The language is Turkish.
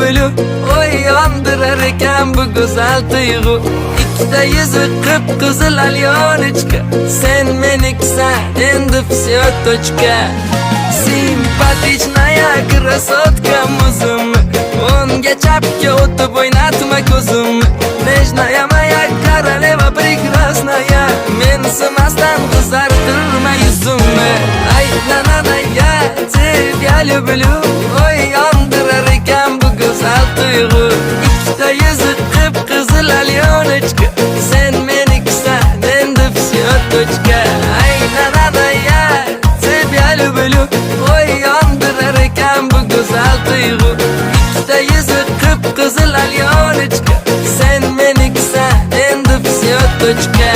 bülü oy yandırar ekan bu güzel tuyg'u. İkide yüzü kıpkızıl alyonechka, sen meniksan endi всё точка. Simpatichная красотка muzimni, o'nga chapga o'tib o'ynatma ko'zimni. Nежная моя королева прекрасная, mensimasdan qizartirma yuzimni. Ay nanana ya тебя люблю, oy yandırar ekan bu güzel tuyg'u. Ikkita yuzi qıpqızıl alyonechka, sen meniksan endi всё точка. Ay nanana ya тебя люблю, oy yandırar ekan bu güzel tuyg'u. Ikkita yuzi qıpqızıl alyonechka, sen meniksan endi всё точка.